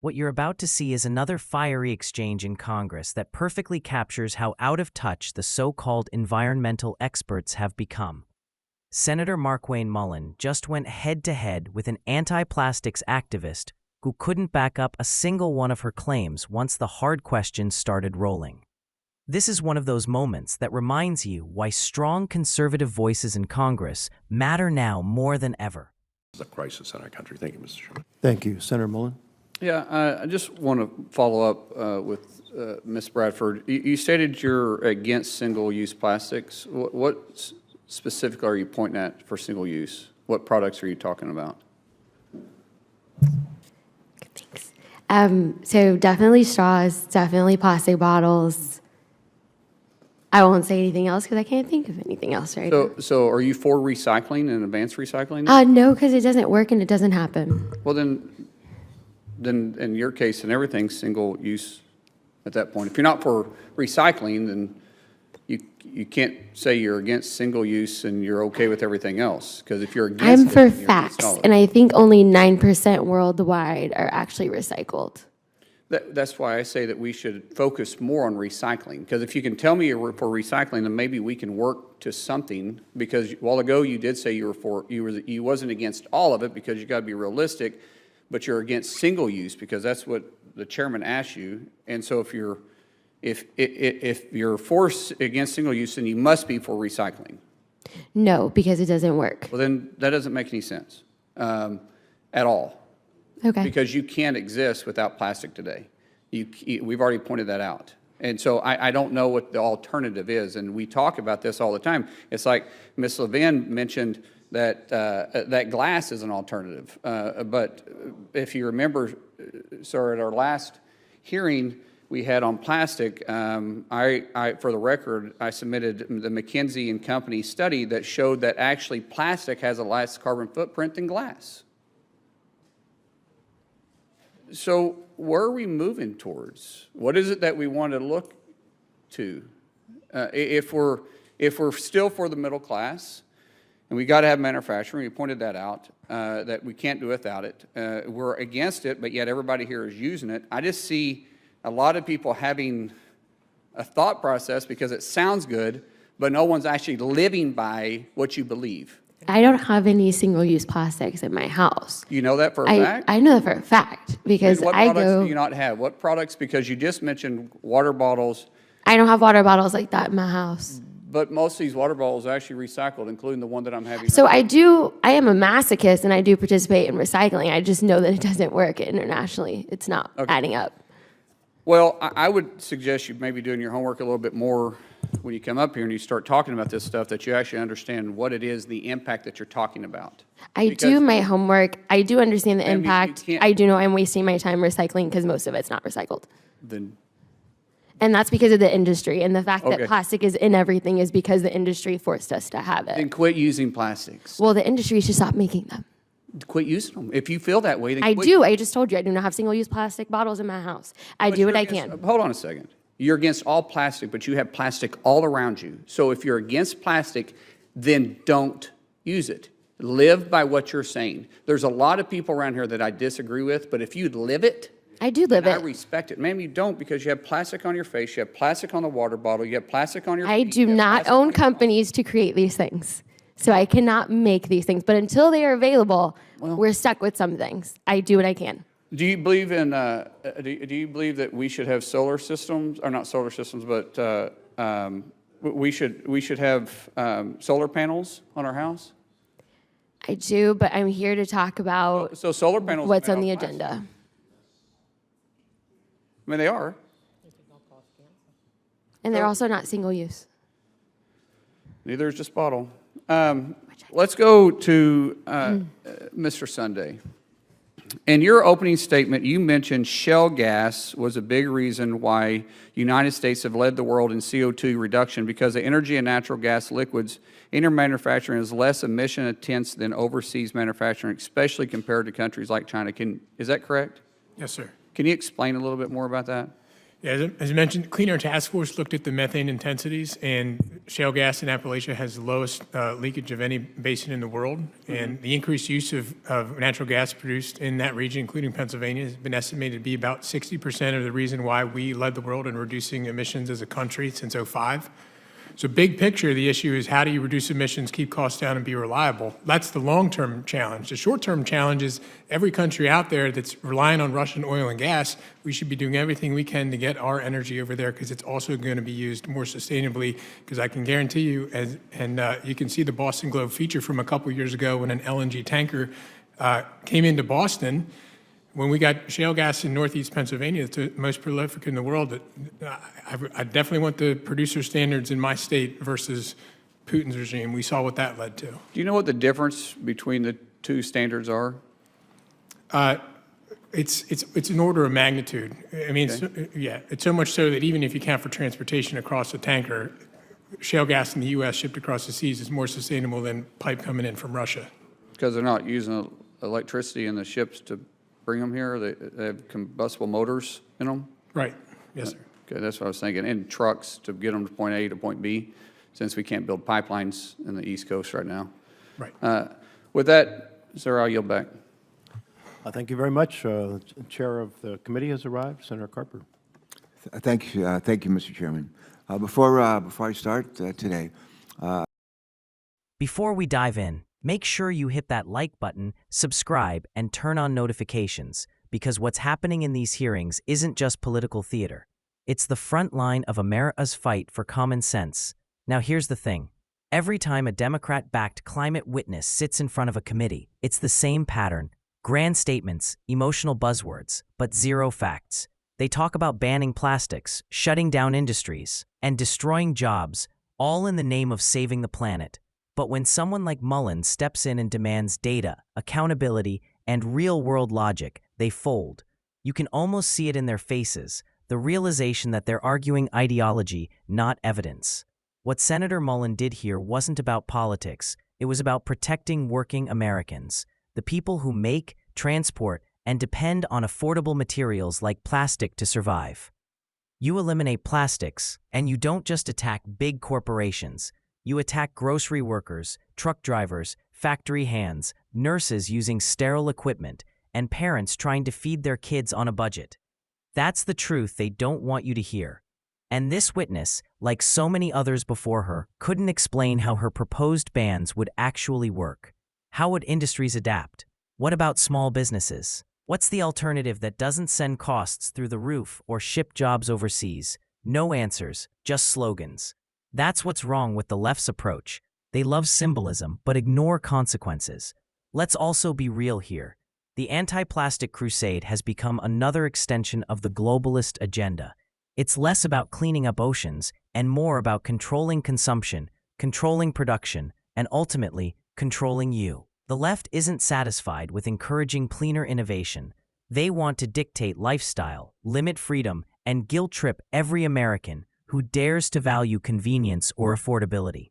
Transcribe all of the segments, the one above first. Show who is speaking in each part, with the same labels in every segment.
Speaker 1: What you're about to see is another fiery exchange in Congress that perfectly captures how out of touch the so-called environmental experts have become. Senator Markwayne Mullin just went head-to-head with an anti-plastics activist who couldn't back up a single one of her claims once the hard questions started rolling. This is one of those moments that reminds you why strong conservative voices in Congress matter now more than ever.
Speaker 2: It's a crisis in our country. Thank you, Mr. Chairman.
Speaker 3: Thank you. Senator Mullin.
Speaker 4: Yeah, I just want to follow up with Ms. Bradford. You stated you're against single-use plastics. What specifically are you pointing at for single-use? What products are you talking about?
Speaker 5: Thanks. So definitely straws, definitely plastic bottles. I won't say anything else because I can't think of anything else right now.
Speaker 4: So are you for recycling and advanced recycling?
Speaker 5: No, because it doesn't work and it doesn't happen.
Speaker 4: Well, then in your case and everything's single use at that point. If you're not for recycling, then you can't say you're against single use and you're okay with everything else. Because if you're against
Speaker 5: I'm for facts, and I think only 9% worldwide are actually recycled.
Speaker 4: That's why I say that we should focus more on recycling. Because if you can tell me you're for recycling, then maybe we can work to something. Because a while ago you did say you wasn't against all of it because you got to be realistic. But you're against single use because that's what the chairman asked you. And so if you're against single use, then you must be for recycling.
Speaker 5: No, because it doesn't work.
Speaker 4: Well, then that doesn't make any sense at all.
Speaker 5: Okay.
Speaker 4: Because you can't exist without plastic today. We've already pointed that out. And so I don't know what the alternative is. And we talk about this all the time. It's like Ms. Levin mentioned that glass is an alternative. But if you remember, sir, at our last hearing we had on plastic, for the record, I submitted the McKinsey and Company study that showed that actually plastic has a less carbon footprint than glass. So where are we moving towards? What is it that we want to look to? If we're still for the middle class, and we got to have manufacturing. We pointed that out, that we can't do without it. We're against it, but yet everybody here is using it. I just see a lot of people having a thought process because it sounds good, but no one's actually living by what you believe.
Speaker 5: I don't have any single-use plastics in my house.
Speaker 4: You know that for a fact?
Speaker 5: I know that for a fact because
Speaker 4: what products do you not have? What products? Because you just mentioned water bottles.
Speaker 5: I don't have water bottles like that in my house.
Speaker 4: But most of these water bottles are actually recycled, including the one that I'm having.
Speaker 5: So I am a masochist, and I do participate in recycling. I just know that it doesn't work internationally. It's not adding up.
Speaker 4: Well, I would suggest you maybe doing your homework a little bit more when you come up here and you start talking about this stuff, that you actually understand what it is, the impact that you're talking about.
Speaker 5: I do my homework. I do understand the impact. I do know I'm wasting my time recycling because most of it's not recycled. And that's because of the industry. And the fact that plastic is in everything is because the industry forced us to have it.
Speaker 4: Then quit using plastics.
Speaker 5: Well, the industry should stop making them.
Speaker 4: Quit using them. If you feel that way, then
Speaker 5: I
Speaker 4: quit.
Speaker 5: do. I just told you I do not have single-use plastic bottles in my house. I do what I can.
Speaker 4: Hold on a second. You're against all plastic, but you have plastic all around you. So if you're against plastic, then don't use it. Live by what you're saying. There's a lot of people around here that I disagree with, but if you'd live it,
Speaker 5: I do live it.
Speaker 4: I respect it. Ma'am, you don't, because you have plastic on your face, you have plastic on the water bottle, you have plastic on your feet.
Speaker 5: I do not own companies to create these things. So I cannot make these things. But until they are available, we're stuck with some things. I do what I can.
Speaker 4: Do you believe in, do you believe that we should have solar systems, or not solar systems, but we should have solar panels on our house?
Speaker 5: I do, but I'm here to talk about
Speaker 4: so solar panels
Speaker 5: what's on the agenda.
Speaker 4: I mean, they are.
Speaker 5: And they're also not single use.
Speaker 4: Neither is just bottle. Let's go to Mr. Sunday. In your opening statement, you mentioned shale gas was a big reason why the United States have led the world in CO2 reduction because the energy and natural gas liquids in your manufacturing is less emission intense than overseas manufacturing, especially compared to countries like China. Is that correct?
Speaker 3: Yes, sir.
Speaker 4: Can you explain a little bit more about that?
Speaker 3: As I mentioned, the Clean Air Task Force looked at the methane intensities, and shale gas in Appalachia has the lowest leakage of any basin in the world. And the increased use of natural gas produced in that region, including Pennsylvania, has been estimated to be about 60% of the reason why we led the world in reducing emissions as a country since '05. So big picture, the issue is how do you reduce emissions, keep costs down, and be reliable? That's the long-term challenge. The short-term challenge is every country out there that's relying on Russian oil and gas, we should be doing everything we can to get our energy over there because it's also going to be used more sustainably. Because I can guarantee you, you can see the Boston Globe feature from a couple years ago when an LNG tanker came into Boston. When we got shale gas in northeast Pennsylvania, it's the most prolific in the world. I definitely want the producer standards in my state versus Putin's regime. We saw what that led to.
Speaker 4: Do you know what the difference between the two standards are?
Speaker 3: It's an order of magnitude. I mean,
Speaker 4: Okay.
Speaker 3: it's so much so that even if you count for transportation across a tanker, shale gas in the U.S. shipped across the seas is more sustainable than pipe coming in from Russia.
Speaker 4: Because they're not using electricity in the ships to bring them here? They have combustible motors in them?
Speaker 3: Right. Yes, sir.
Speaker 4: Okay, that's what I was thinking. And trucks to get them to point A to point B, since we can't build pipelines in the East Coast right now.
Speaker 3: Right.
Speaker 4: With that, sir, I'll yield back.
Speaker 6: Thank you very much. The chair of the committee has arrived, Senator Carper.
Speaker 7: Thank you, Mr. Chairman. Before I start today,
Speaker 1: Before we dive in, make sure you hit that like button, subscribe, and turn on notifications, because what's happening in these hearings isn't just political theater. It's the front line of America's fight for common sense. Now here's the thing. Every time a Democrat-backed climate witness sits in front of a committee, it's the same pattern. Grand statements, emotional buzzwords, but zero facts. They talk about banning plastics, shutting down industries, and destroying jobs, all in the name of saving the planet. But when someone like Mullin steps in and demands data, accountability, and real-world logic, they fold. You can almost see it in their faces, the realization that they're arguing ideology, not evidence. What Senator Mullin did here wasn't about politics. It was about protecting working Americans, the people who make, transport, and depend on affordable materials like plastic to survive. You eliminate plastics, and you don't just attack big corporations. You attack grocery workers, truck drivers, factory hands, nurses using sterile equipment, and parents trying to feed their kids on a budget. That's the truth they don't want you to hear. And this witness, like so many others before her, couldn't explain how her proposed bans would actually work. How would industries adapt? What about small businesses? What's the alternative that doesn't send costs through the roof or ship jobs overseas? No answers, just slogans. That's what's wrong with the left's approach. They love symbolism but ignore consequences. Let's also be real here. The anti-plastic crusade has become another extension of the globalist agenda. It's less about cleaning up oceans and more about controlling consumption, controlling production, and ultimately, controlling you. The left isn't satisfied with encouraging cleaner innovation. They want to dictate lifestyle, limit freedom, and guilt-trip every American who dares to value convenience or affordability.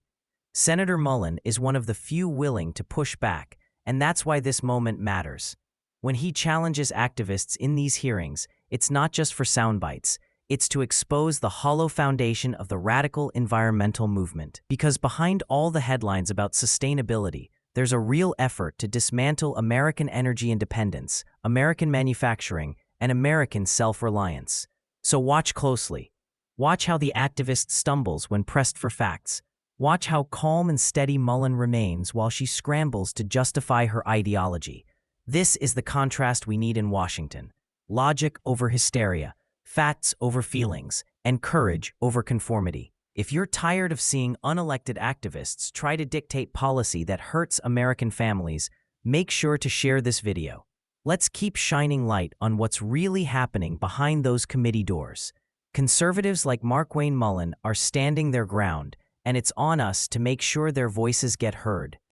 Speaker 1: Senator Mullin is one of the few willing to push back, and that's why this moment matters. When he challenges activists in these hearings, it's not just for sound bites. It's to expose the hollow foundation of the radical environmental movement. Because behind all the headlines about sustainability, there's a real effort to dismantle American energy independence, American manufacturing, and American self-reliance. So watch closely. Watch how the activist stumbles when pressed for facts. Watch how calm and steady Mullin remains while she scrambles to justify her ideology. This is the contrast we need in Washington. Logic over hysteria, facts over feelings, and courage over conformity. If you're tired of seeing unelected activists try to dictate policy that hurts American families, make sure to share this video. Let's keep shining light on what's really happening behind those committee doors. Conservatives like Markwayne Mullin are standing their ground, and it's on us to make sure their voices get heard.